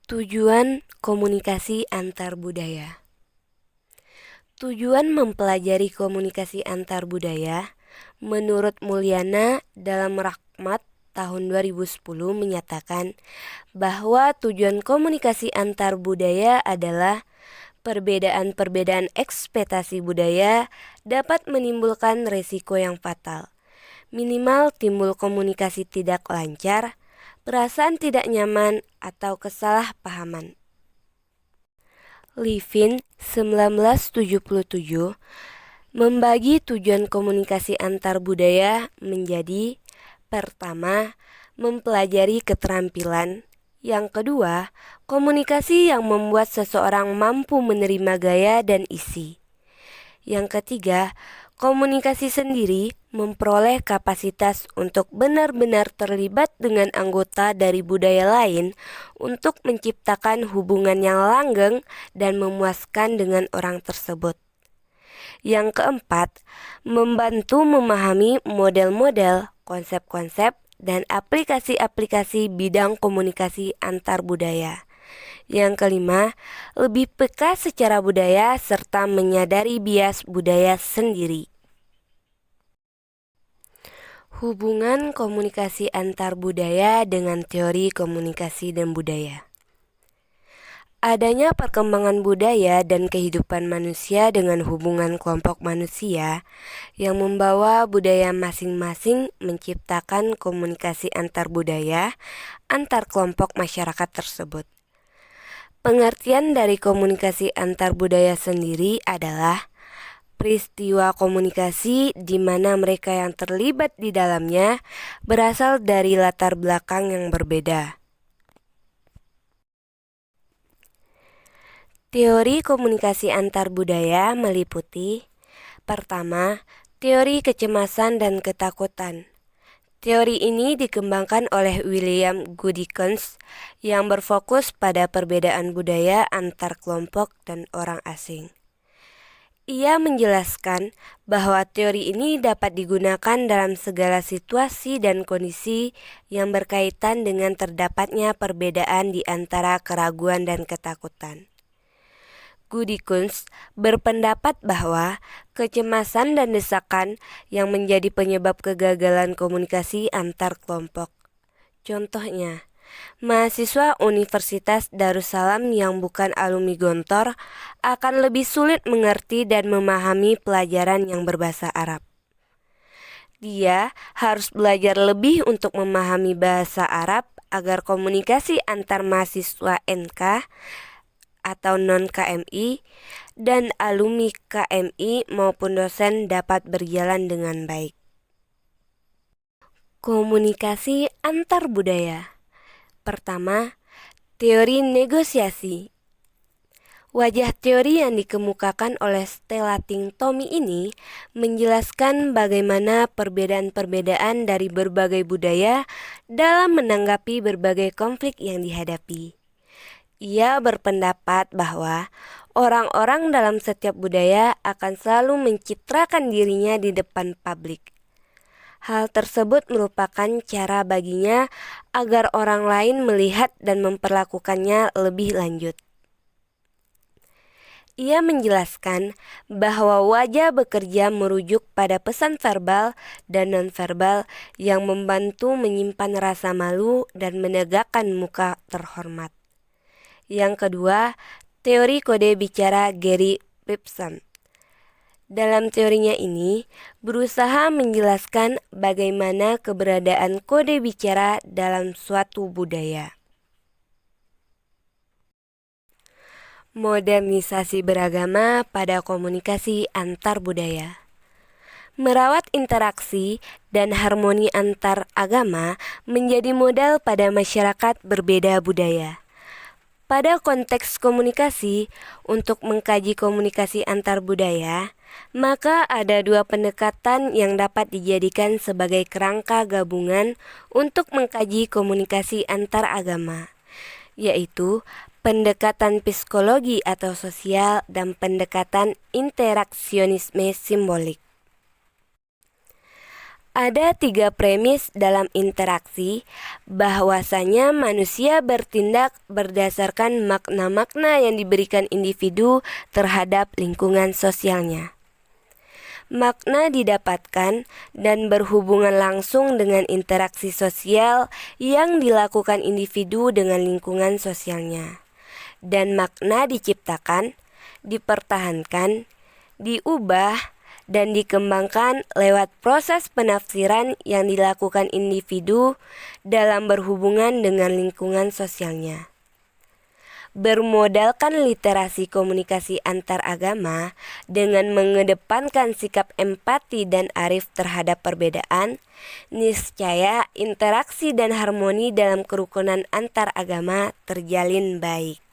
Tujuan komunikasi antar budaya. Tujuan mempelajari komunikasi antar budaya, menurut Mulyana dalam Rahmat tahun 2010 menyatakan bahwa tujuan komunikasi antar budaya adalah perbedaan-perbedaan ekspektasi budaya dapat menimbulkan resiko yang fatal. Minimal timbul komunikasi tidak lancar, perasaan tidak nyaman, atau kesalahpahaman. Levin 1977 membagi tujuan komunikasi antar budaya menjadi: pertama, mempelajari keterampilan; yang kedua, komunikasi yang membuat seseorang mampu menerima gaya dan isi; yang ketiga, komunikasi sendiri memperoleh kapasitas untuk benar-benar terlibat dengan anggota dari budaya lain untuk menciptakan hubungan yang langgeng dan memuaskan dengan orang tersebut. Yang keempat, membantu memahami model-model, konsep-konsep, dan aplikasi-aplikasi bidang komunikasi antar budaya. Yang kelima, lebih peka secara budaya serta menyadari bias budaya sendiri. Hubungan komunikasi antar budaya dengan teori komunikasi dan budaya. Adanya perkembangan budaya dan kehidupan manusia dengan hubungan kelompok manusia yang membawa budaya masing-masing menciptakan komunikasi antar budaya antar kelompok masyarakat tersebut. Pengertian dari komunikasi antar budaya sendiri adalah peristiwa komunikasi di mana mereka yang terlibat di dalamnya berasal dari latar belakang yang berbeda. Teori komunikasi antar budaya meliputi: pertama, teori kecemasan dan ketakutan. Teori ini dikembangkan oleh William Goodikins yang berfokus pada perbedaan budaya antar kelompok dan orang asing. Ia menjelaskan bahwa teori ini dapat digunakan dalam segala situasi dan kondisi yang berkaitan dengan terdapatnya perbedaan di antara keraguan dan ketakutan. Goodikins berpendapat bahwa kecemasan dan desakan yang menjadi penyebab kegagalan komunikasi antar kelompok. Contohnya, mahasiswa Universitas Darussalam yang bukan alumni Gontor akan lebih sulit mengerti dan memahami pelajaran yang berbahasa Arab. Dia harus belajar lebih untuk memahami bahasa Arab agar komunikasi antar mahasiswa NK atau non-KMI dan alumni KMI maupun dosen dapat berjalan dengan baik. Komunikasi antar budaya. Pertama, teori negosiasi. Wajah teori yang dikemukakan oleh Stella Ting Tommy ini menjelaskan bagaimana perbedaan-perbedaan dari berbagai budaya dalam menanggapi berbagai konflik yang dihadapi. Ia berpendapat bahwa orang-orang dalam setiap budaya akan selalu mencitrakan dirinya di depan publik. Hal tersebut merupakan cara baginya agar orang lain melihat dan memperlakukannya lebih lanjut. Ia menjelaskan bahwa wajah bekerja merujuk pada pesan verbal dan nonverbal yang membantu menyimpan rasa malu dan menegakkan muka terhormat. Yang kedua, teori kode bicara Gary Pearson. Dalam teorinya ini, berusaha menjelaskan bagaimana keberadaan kode bicara dalam suatu budaya. Modernisasi beragama pada komunikasi antar budaya. Merawat interaksi dan harmoni antar agama menjadi modal pada masyarakat berbeda budaya. Pada konteks komunikasi, untuk mengkaji komunikasi antar budaya, maka ada dua pendekatan yang dapat dijadikan sebagai kerangka gabungan untuk mengkaji komunikasi antar agama, yaitu pendekatan psikologi atau sosial dan pendekatan interaksionisme simbolik. Ada 3 premis dalam interaksi, bahwasanya manusia bertindak berdasarkan makna-makna yang diberikan individu terhadap lingkungan sosialnya. Makna didapatkan dan berhubungan langsung dengan interaksi sosial yang dilakukan individu dengan lingkungan sosialnya. Dan makna diciptakan, dipertahankan, diubah, dan dikembangkan lewat proses penafsiran yang dilakukan individu dalam berhubungan dengan lingkungan sosialnya. Bermodalkan literasi komunikasi antar agama dengan mengedepankan sikap empati dan arif terhadap perbedaan, niscaya interaksi dan harmoni dalam kerukunan antar agama terjalin baik.